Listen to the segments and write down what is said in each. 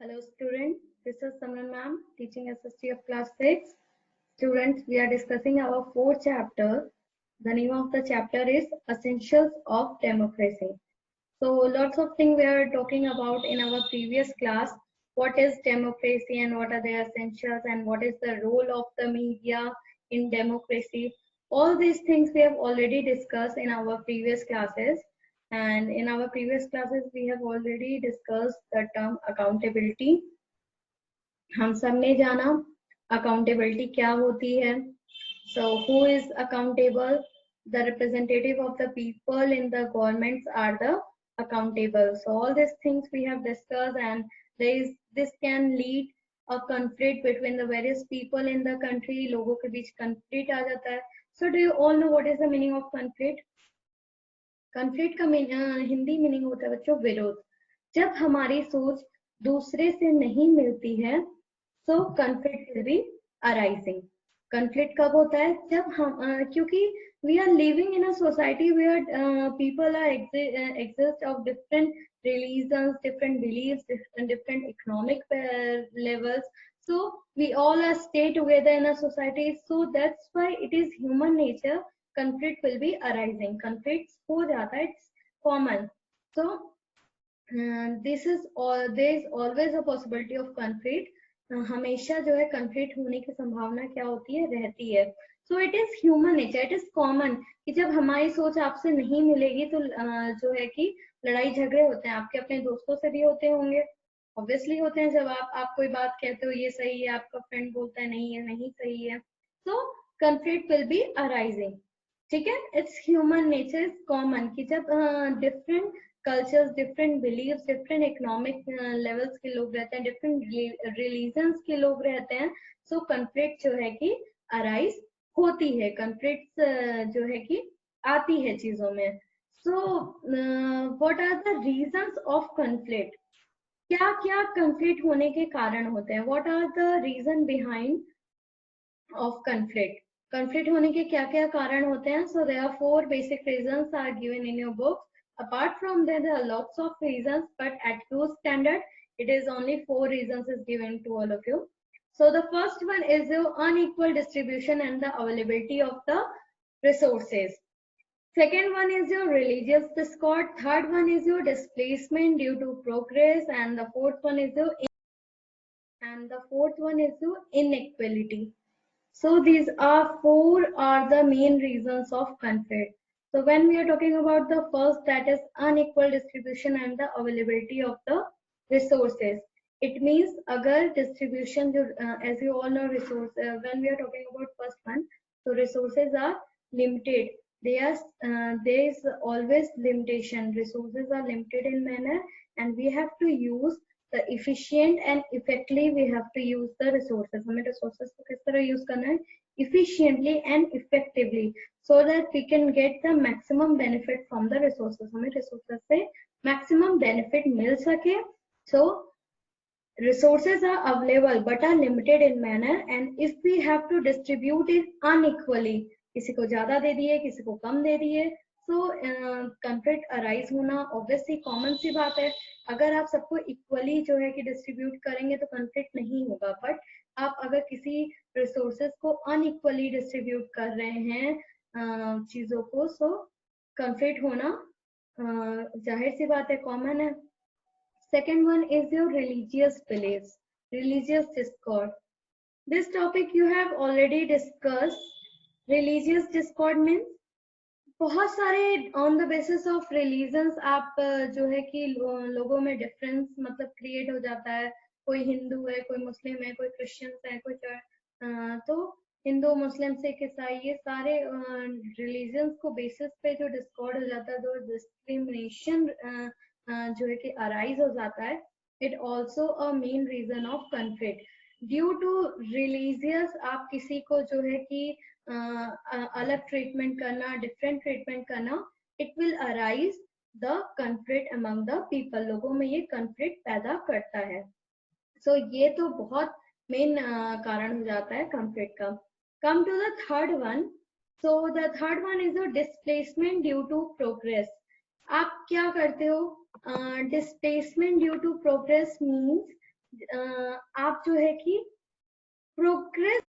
Hello students, this is Samran ma'am, teaching SST of class 6. Students, we are discussing our fourth chapter. The name of the chapter is Essentials of Democracy. So lots of things we are talking about in our previous class. What is democracy and what are the essentials and what is the role of the media in democracy. All these things we have already discussed in our previous classes. And in our previous classes, we have already discussed the term accountability. हम सब ने जाना accountability क्या होती है. So who is accountable? The representative of the people in the governments are the accountable. So all these things we have discussed, and this can lead a conflict between the various people in the country. लोगों के बीच conflict आ जाता है. So do you all know what is the meaning of conflict? Conflict का Hindi meaning होता है बच्चों विरोध. जब हमारी सोच दूसरे से नहीं मिलती है so conflict will be arising. Conflict कब होता है? जब हम क्योंकि we are living in a society where people are exist of different religions, different beliefs, different economic levels. So we all are stay together in a society. So that's why it is human nature. Conflict will be arising. Conflicts हो जाता है. It's common. So this is all. There is always a possibility of conflict. हमेशा जो है conflict होने की संभावना क्या होती है? रहती है. So it is human nature, it is common कि जब हमारी सोच आपसे नहीं मिलेगी तो जो है कि लड़ाई झगड़े होते हैं. आपके अपने दोस्तों से भी होते होंगे, ऑब्वियसली होते हैं. जब आप कोई बात कहते हो ये सही है, आपका फ्रेंड बोलता है नहीं है नहीं सही है. So conflict will be arising. ठीक है, it's human nature, is common कि जब different cultures, different believes, different economic levels के लोग रहते हैं, डिफरेंट रिलीजन्स के लोग रहते हैं. सो कॉन्फ्लिक्ट जो है कि अराइज होती है, कॉन्फ्लिक्ट जो है कि आती है चीजों में. So what are the reasons of conflict? क्या क्या कॉन्फ्लिक्ट होने के कारण होते हैं? What are the reason behind of conflict? Conflict होने के क्या क्या कारण होते हैं? So there are 4 basic reasons are given in your book. Apart from that, there are lots of reasons, but at your standard, it is only 4 reasons is given to all of you. So the first one is the unequal distribution and the availability of the resources. Second one is your religious discord. Third one is your displacement due to progress, and the fourth one is your inequality. So these are 4 are the main reasons of conflict. So when we are talking about the first, that is unequal distribution and the availability of the resources. It means agar distribution, as you all know, when we are talking about first one, so resources are limited. There is always limitation. Resources are limited in manner, and we have to use the efficient and effectively. We have to use the resources. हमें resources को किस तरह use करना है? Efficiently and effectively, so that we can get the maximum benefit from the resources. हमें resources से maximum benefit मिल सके. So resources are available but are limited in manner, and if we have to distribute it unequally, किसी को ज्यादा दे दिए, किसी को कम दे दिए, सो कॉन्फ्लिक्ट अराइज होना ऑब्वियसली कॉमन सी बात है. अगर आप सबको इक्वली जो है कि डिस्ट्रीब्यूट करेंगे तो कॉन्फ्लिक्ट नहीं होगा. बट आप अगर किसी रिसोर्सेज को अनइक्वली डिस्ट्रीब्यूट कर रहे हैं चीजों को, सो कॉन्फ्लिक्ट होना जाहिर सी बात है, कॉमन है. Second one is your religious beliefs, religious discord. This topic you have already discussed. Religious discord means बहुत सारे on the basis of religions आप जो है कि लोगों में डिफरेंस मतलब क्रिएट हो जाता है. कोई हिंदू है, कोई मुस्लिम है, कोई क्रिश्चियंस है, कोई तो हिंदू, मुस्लिम, सिख, ईसाई, ये सारे रिलीजन्स को बेसिस पे जो डिस्कॉर्ड हो जाता है, जो डिस्क्रिमिनेशन जो है कि अराइज हो जाता है, it also a main reason of conflict. Due to religious आप किसी को जो है कि अलग ट्रीटमेंट करना, डिफरेंट ट्रीटमेंट करना, it will arise the conflict among the people. लोगों में ये कॉन्फ्लिक्ट पैदा करता है. सो ये तो बहुत मेन कारण हो जाता है कॉन्फ्लिक्ट का. Come to the third one. So the third one is the displacement due to progress. आप क्या करते हो? Displacement due to progress means आप जो है कि प्रोग्रेस,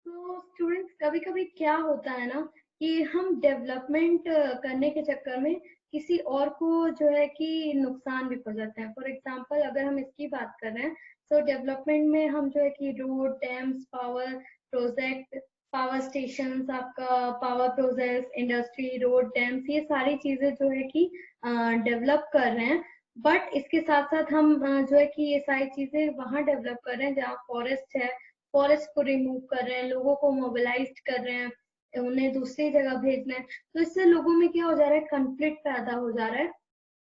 तो स्टूडेंट्स कभी कभी क्या होता है ना कि हम डेवलपमेंट करने के चक्कर में किसी और को जो है कि नुकसान भी पहुंचाते हैं। फॉर एग्जांपल अगर हम इसकी बात कर रहे हैं, तो डेवलपमेंट में हम जो है कि road, dams, power project, power station, आपका power project, industry, road, dams, ये सारी चीजें जो है कि डेवलप कर रहे हैं। बट इसके साथ साथ हम जो है कि ये सारी चीजें वहां डेवलप कर रहे हैं जहाँ फॉरेस्ट है, फॉरेस्ट को रिमूव कर रहे हैं, लोगों को मोबिलाइज कर रहे हैं, उन्हें दूसरी जगह भेज रहे हैं। तो इससे लोगों में क्या हो जा रहा है, कंफ्लिक्ट पैदा हो जा रहा है।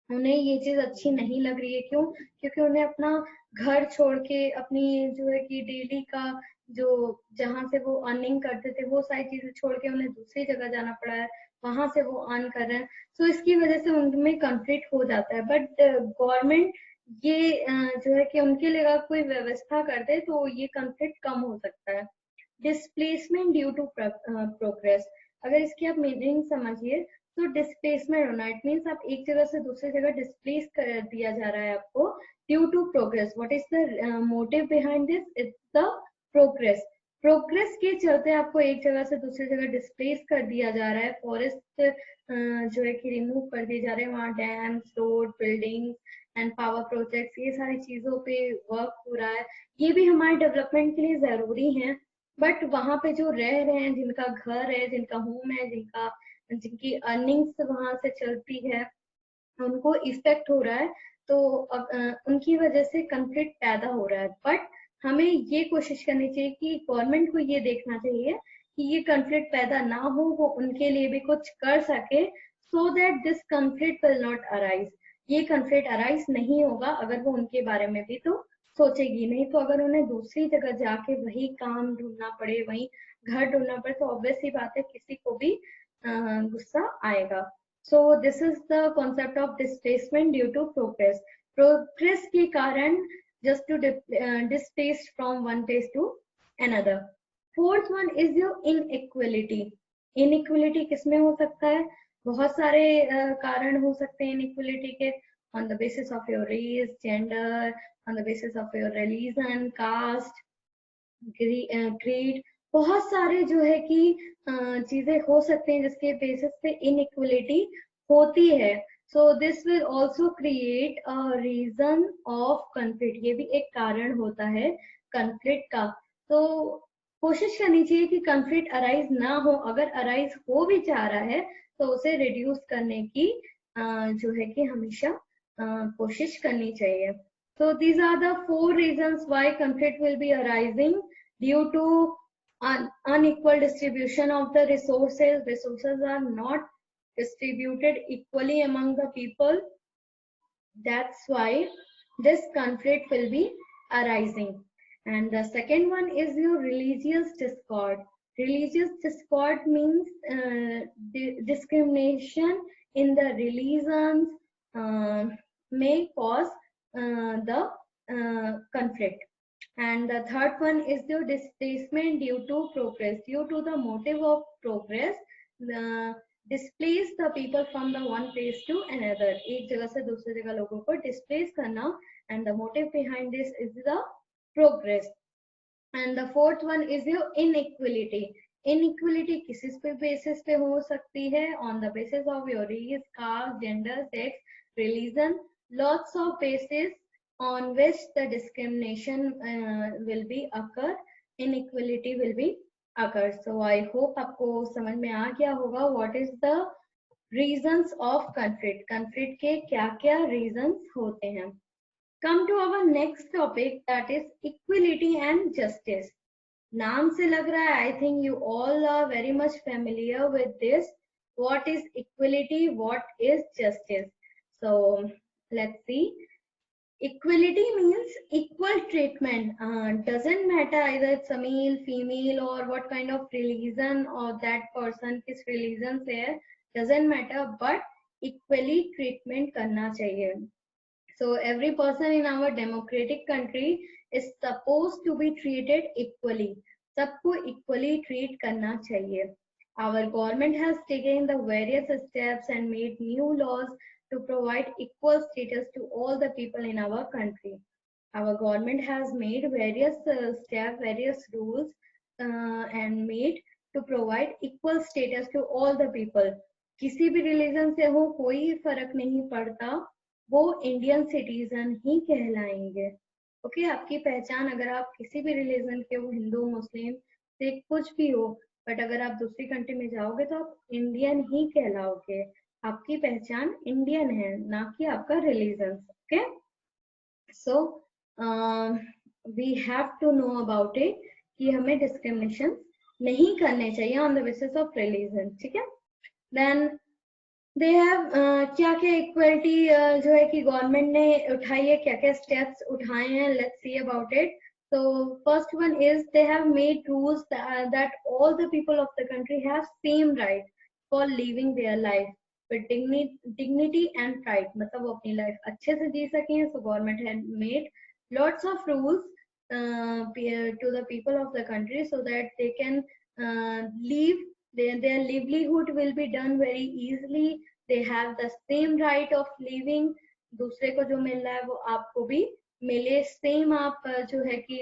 उन्हें ये चीज अच्छी नहीं लग रही है। क्यों? क्योंकि उन्हें अपना घर छोड़ के अपनी जो है कि डेली का जो जहाँ से वो अर्निंग करते थे वो सारी चीजें छोड़ के उन्हें दूसरी जगह जाना पड़ा है, वहां से वो अर्न कर रहे हैं। तो इसकी वजह से उनमें कंफ्लिक्ट हो जाता है। बट गवर्नमेंट ये जो है कि उनके लिए अगर कोई व्यवस्था कर दे तो ये कंफ्लिक्ट कम हो सकता है। डिस्प्लेसमेंट ड्यू टू प्रोग्रेस, अगर इसकी आप मीनिंग समझिए तो डिस्प्लेसमेंट होना, इट मीन्स आप एक जगह से दूसरी जगह डिस्प्लेस कर दिया जा रहा है आपको due to progress. What is the motive behind this? It's the progress. Progress के चलते आपको एक जगह से दूसरी जगह डिस्प्लेस कर दिया जा रहा है, फॉरेस्ट जो है कि रिमूव कर दिए जा रहे हैं, वहाँ dams, road, buildings and power projects, ये सारी चीजों पे वर्क हो रहा है। ये भी हमारे डेवलपमेंट के लिए जरूरी है। बट वहां पे जो रह रहे हैं, जिनका घर है, जिनका होम है, जिनकी अर्निंग्स वहां से चलती है, उनको इफेक्ट हो रहा है। तो उनकी वजह से कंफ्लिक्ट पैदा हो रहा है। बट हमें ये कोशिश करनी चाहिए कि गवर्नमेंट को ये देखना चाहिए कि ये कंफ्लिक्ट पैदा ना हो, वो उनके लिए भी कुछ कर सके, so that this conflict will not arise. ये कंफ्लिक्ट अराइज नहीं होगा अगर वो उनके बारे में भी तो सोचेगी। नहीं तो अगर उन्हें दूसरी जगह जाके वही काम ढूंढना पड़े, वही घर ढूंढना पड़े, तो ऑब्वियस सी बात है किसी को भी गुस्सा आएगा। So this is the concept of displacement due to progress. Progress के कारण just to displace from one place to another. Fourth one is your inequality. Inequality किसमें हो सकता है? बहुत सारे कारण हो सकते हैं inequality के, on the basis of your race, gender, on the basis of your religion, caste, grade, बहुत सारे जो है कि चीजें हो सकते हैं जिसके बेसिस पे इनइक्वलिटी होती है। So this will also create a reason of conflict, ये भी एक कारण होता है कंफ्लिक्ट का। तो कोशिश करनी चाहिए कि कंफ्लिक्ट अराइज ना हो, अगर अराइज हो भी जा रहा है तो उसे रिड्यूस करने की जो है कि हमेशा कोशिश करनी चाहिए। So these are the four reasons why conflict will be arising due to unequal distribution of the resources. Resources are not distributed equally among the people. That's why this conflict will be arising. And the second one is your religious discord. Religious discord means discrimination in the religions may cause the conflict. And the third one is the displacement due to progress. Due to the motive of progress, displace the people from the one place to another. एक जगह से दूसरी जगह लोगों को displace करना, and the motive behind this is the progress. And the fourth one is your inequality. Inequality किस पे basis पे हो सकती है? On the basis of your race, caste, gender, sex, religion, lots of basis on which the discrimination will be occur, inequality will be occur. So I hope आपको समझ में आ गया होगा what is the reasons of conflict. Conflict के क्या क्या reasons होते हैं. Come to our next topic, that is equality and justice. नाम से लग रहा है, I think you all are very much familiar with this. What is equality? What is justice? So let's see. Equality means equal treatment. Doesn't matter either it's a male, female, or what kind of religion or that person किस religion से है, doesn't matter, but equally treatment करना चाहिए. So every person in our democratic country is supposed to be treated equally. सबको equally treat करना चाहिए. Our government has taken the various steps and made new laws to provide equal status to all the people in our country. our government has made various steps, various rules and made to provide equal status to all the people. किसी भी religion से हो कोई फर्क नहीं पड़ता, वो Indian citizen ही कहलाएंगे. ओके आपकी पहचान अगर आप किसी भी रिलीजन के हो, हिंदू मुस्लिम से कुछ भी हो, बट अगर आप दूसरी कंट्री में जाओगे तो आप इंडियन ही कहलाओगे. आपकी पहचान इंडियन है, ना कि आपका religion. Okay so we have to know about it कि हमें डिस्क्रिमिनेशन नहीं करने चाहिए on the basis of religion. ठीक है. देन दे हैव क्या क्या इक्वलिटी जो है कि गवर्नमेंट ने उठाई है, क्या क्या स्टेप्स उठाए हैं. Let's see about it. So first one is they have made rules that all the people of the country have same right for living their life with dignity and pride. मतलब वो अपनी life अच्छे से जी सकें. So government had made lots of rules to the people of the country so that they can live. Their livelihood will be done very easily. They have the same right of living. दूसरे को जो मिल रहा है वो आपको भी मिले. Same आप जो है कि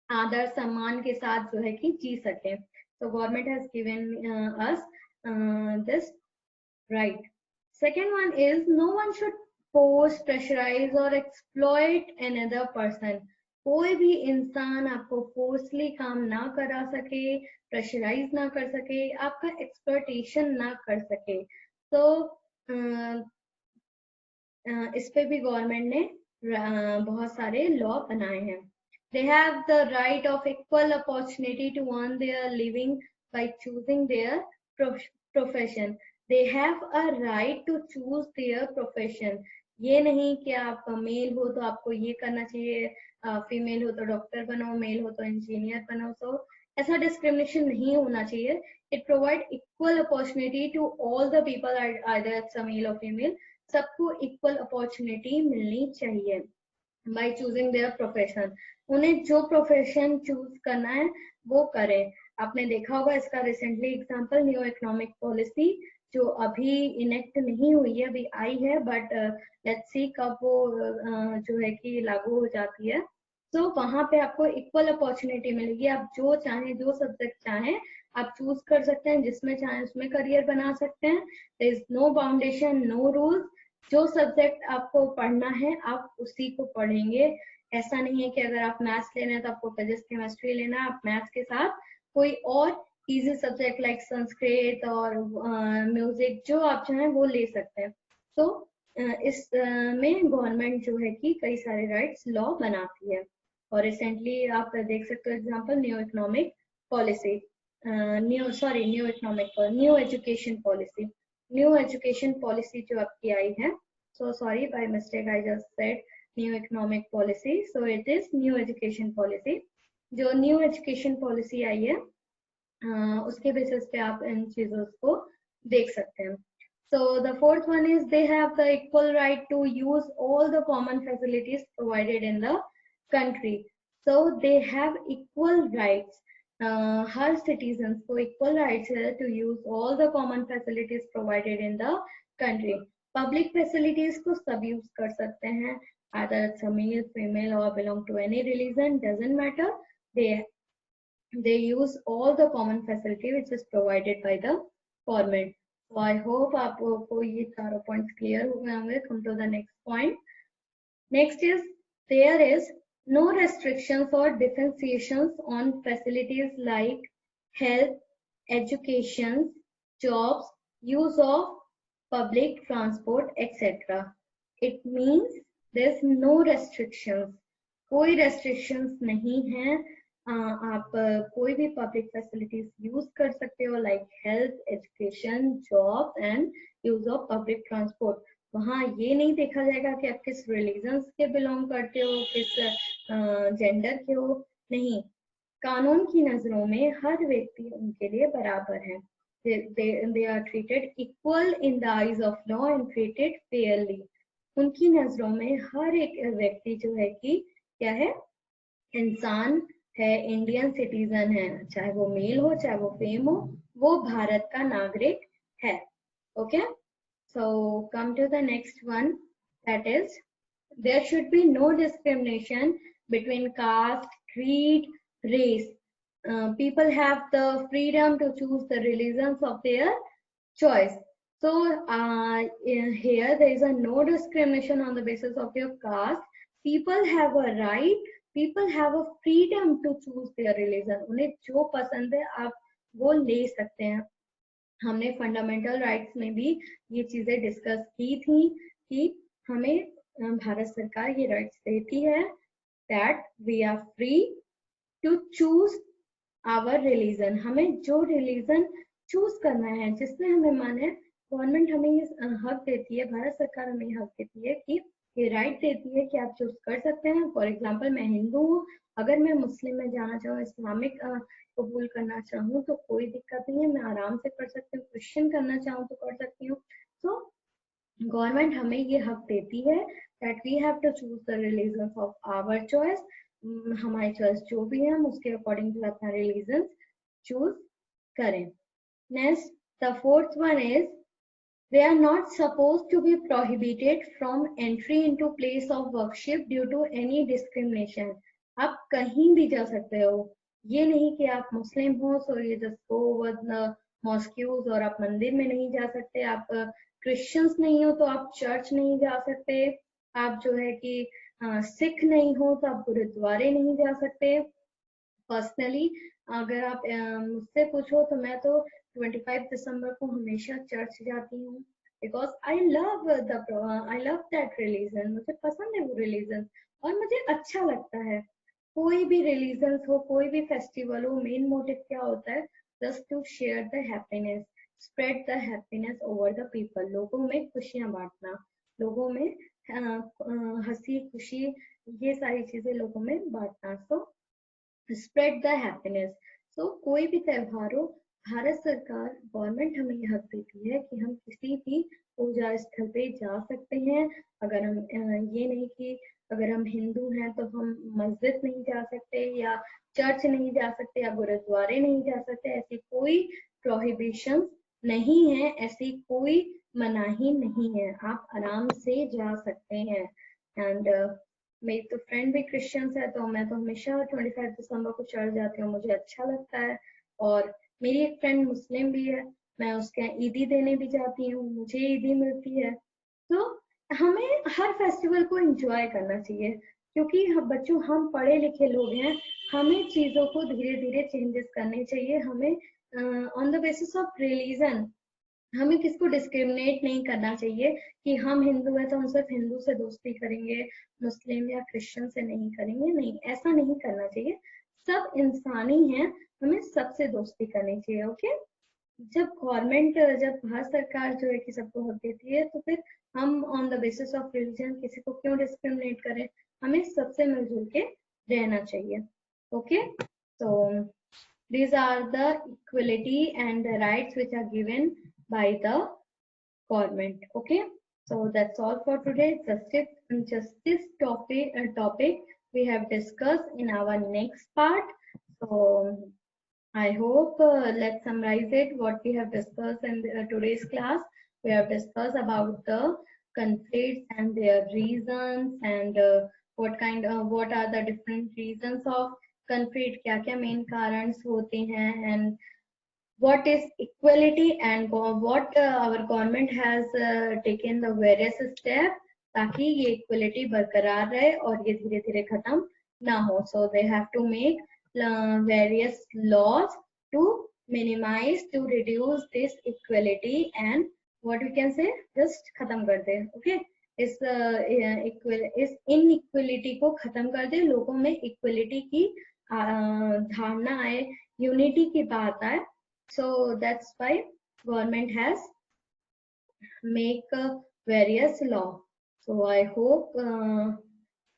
आदर सम्मान के साथ जो है कि जी सके. So government has given us this right. Second one is no one should force, pressurize or exploit another person. कोई भी इंसान आपको फोर्सली काम ना करा सके, प्रेशराइज ना कर सके, आपका एक्सप्लॉयटेशन ना कर सके. तो इस पे भी गवर्नमेंट ने बहुत सारे लॉ बनाए हैं. They have the right of equal opportunity to earn their living by choosing their profession. They have a right to choose their profession. ये नहीं कि आप मेल हो तो आपको ये करना चाहिए, फीमेल हो तो डॉक्टर बनो, मेल हो तो इंजीनियर बनो. So ऐसा डिस्क्रिमिनेशन नहीं होना चाहिए. It provide equal opportunity to all the people, either it's a male or female. सबको इक्वल अपॉर्चुनिटी मिलनी चाहिए बाय चूजिंग देयर प्रोफेशन. उन्हें जो प्रोफेशन चूज करना है वो करें. आपने देखा होगा इसका recently example new economic policy जो अभी इनेक्ट नहीं हुई है, अभी आई है, बट लेट्स सी कब वो जो है कि लागू हो जाती है. तो वहां पे आपको इक्वल अपॉर्चुनिटी मिलेगी. आप जो चाहें, जो सब्जेक्ट चाहें आप चूज कर सकते हैं, जिसमें चाहें उसमें करियर बना सकते हैं. There is no boundation, no rules. जो सब्जेक्ट आपको पढ़ना है आप उसी को पढ़ेंगे. ऐसा नहीं है कि अगर आप मैथ्स ले रहे हैं तो आपको फिजिक्स केमिस्ट्री लेना है. आप मैथ्स के साथ कोई और इजी सब्जेक्ट लाइक संस्कृत और म्यूजिक जो आप चाहें वो ले सकते हैं. तो इस में गवर्नमेंट जो है कि कई सारे राइट्स लॉ बनाती है. और रिसेंटली आप देख सकते हो example new economic policy, new education policy. New education policy जो आपकी आई है, so sorry by mistake I just said new economic policy. So it is new education policy. जो न्यू एजुकेशन पॉलिसी आई है उसके बेसिस पे आप इन चीजों को देख सकते हैं. So the fourth one is they have the equal right to use all the common facilities provided in the country. So they have equal rights. Her citizens को equal rights है to use all the common facilities provided in the country. Public facilities को सब use कर सकते हैं, either it's a male, female or belong to any religion, doesn't matter. They use all the common facility which is provided by the government. So I hope आपको ये चारों points clear हो गए होंगे. Come to the next point. Next is there is no restrictions or differentiations on facilities like health, education, jobs, use of public transport, etc. It means there's no restrictions. कोई restrictions नहीं है. आप कोई भी public facilities use कर सकते हो like health, education, job and use of public transport. वहाँ ये नहीं देखा जाएगा कि आप किस रिलीजन के बिलोंग करते हो, किस जेंडर के हो. नहीं, कानून की नजरों में हर व्यक्ति उनके लिए बराबर है. they are treated equal in the eyes of law and treated fairly. उनकी नजरों में हर एक व्यक्ति जो है कि क्या है, इंसान है, इंडियन सिटीजन है, चाहे वो मेल हो चाहे वो फेम हो, वो भारत का नागरिक है. Okay, so come to the next one, that is there should be no discrimination between caste, creed, race. People have the freedom to choose the religions of their choice. So here there is a no discrimination on the basis of your caste. People have a right, people have a freedom to choose their religion. उन्हें जो पसंद है आप वो ले सकते हैं. हमने फंडामेंटल राइट्स में भी ये चीजें डिस्कस की थी कि हमें भारत सरकार ये राइट्स देती है that we are free to choose our religion. हमें जो रिलीजन चूज करना है, जिसमें हमें मन है, गवर्नमेंट हमें ये हक देती है, भारत सरकार हमें ये हक देती है कि ये राइट देती है कि आप चूज कर सकते हैं. फॉर एग्जाम्पल मैं हिंदू हूँ, अगर मैं मुस्लिम में जाना चाहूँ, इस्लामिक कबूल करना चाहूँ तो कोई दिक्कत नहीं है, मैं आराम से कर सकती हूँ. क्रिश्चियन करना चाहूँ तो कर सकती हूँ. तो गवर्नमेंट हमें ये हक देती है that we have to choose the religions of our choice. हमारी चॉइस जो भी है हम उसके अकॉर्डिंग जो अपना रिलीजन चूज करें. Next, the fourth one is they are not supposed to be prohibited from entry into place of worship due to any discrimination. आप कहीं भी जा सकते हो, ये नहीं कि आप मुस्लिम हो so you just go over the mosques और आप मंदिर में नहीं जा सकते. आप क्रिश्चियंस नहीं हो तो आप चर्च नहीं जा सकते. आप जो है कि सिख नहीं हो तो आप गुरुद्वारे नहीं जा सकते. पर्सनली अगर आप मुझसे पूछो तो मैं तो 25 दिसंबर को हमेशा चर्च जाती हूँ because I love that religion. मुझे पसंद है वो रिलीजन और मुझे अच्छा लगता है. कोई भी रिलीजन हो, कोई भी फेस्टिवल हो, मेन मोटिव क्या होता है? Just to share the happiness, spread the happiness over the people. लोगों में खुशियां बांटना, लोगों में हंसी खुशी, ये सारी चीजें लोगों में बांटना. So spread the happiness. So कोई भी त्योहार हो, भारत सरकार गवर्नमेंट हमें यह हक देती है कि हम किसी भी पूजा स्थल पे जा सकते हैं. अगर हम ये नहीं कि अगर हम हिंदू हैं तो हम मस्जिद नहीं जा सकते या चर्च नहीं जा सकते या गुरुद्वारे नहीं जा सकते. ऐसी कोई प्रोहिबिशन नहीं है, ऐसी कोई मनाही नहीं है. आप आराम से जा सकते हैं. एंड मेरी तो फ्रेंड भी क्रिश्चियंस है तो मैं तो हमेशा 25 दिसंबर को चर्च जाती हूँ, मुझे अच्छा लगता है. और मेरी एक फ्रेंड मुस्लिम भी है, मैं उसके यहाँ ईदी देने भी जाती हूँ, मुझे ईदी मिलती है. तो हमें हर फेस्टिवल को एंजॉय करना चाहिए क्योंकि बच्चों हम पढ़े लिखे लोग हैं. हमें चीजों को धीरे धीरे चेंजेस करने चाहिए. हमें on the basis of religion हमें किसको डिस्क्रिमिनेट नहीं करना चाहिए कि हम हिंदू है तो हम सिर्फ हिंदू से दोस्ती करेंगे, मुस्लिम या क्रिश्चियन से नहीं करेंगे. नहीं, ऐसा नहीं करना चाहिए. सब इंसानी हैं, हमें सबसे दोस्ती करनी चाहिए. ओके. जब भारत सरकार जो है कि सबको हक देती है तो फिर हम on the basis of religion किसी को क्यों डिस्क्रिमिनेट करें? हमें सबसे मिलजुल के रहना चाहिए. ओके. तो these are the equality and the rights which are given by the government. Okay, so that's all for today. Just this topic we have discussed in our next part. So I hope let's summarize it what we have discussed in today's class. We have discussed about the conflicts and their reasons and what are the different reasons of conflict, क्या क्या main कारण होते हैं, and what is equality and what our government has taken the various steps ताकि ये equality बरकरार रहे और ये धीरे धीरे खत्म ना हो. So they have to make various laws to minimize, to reduce this equality and what we can say just खत्म कर दे. Okay, इस इनइक्वलिटी को खत्म कर दे, लोगों में इक्वलिटी की धारणा आए, यूनिटी की बात आए. So that's why government has make various law. So I hope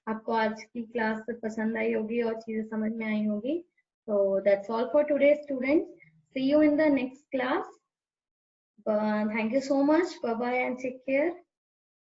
आपको आज की क्लास पसंद आई होगी और चीजें समझ में आई होगी. So that's all for today, students. See you in the next class. Thank you so much. Bye bye and take care.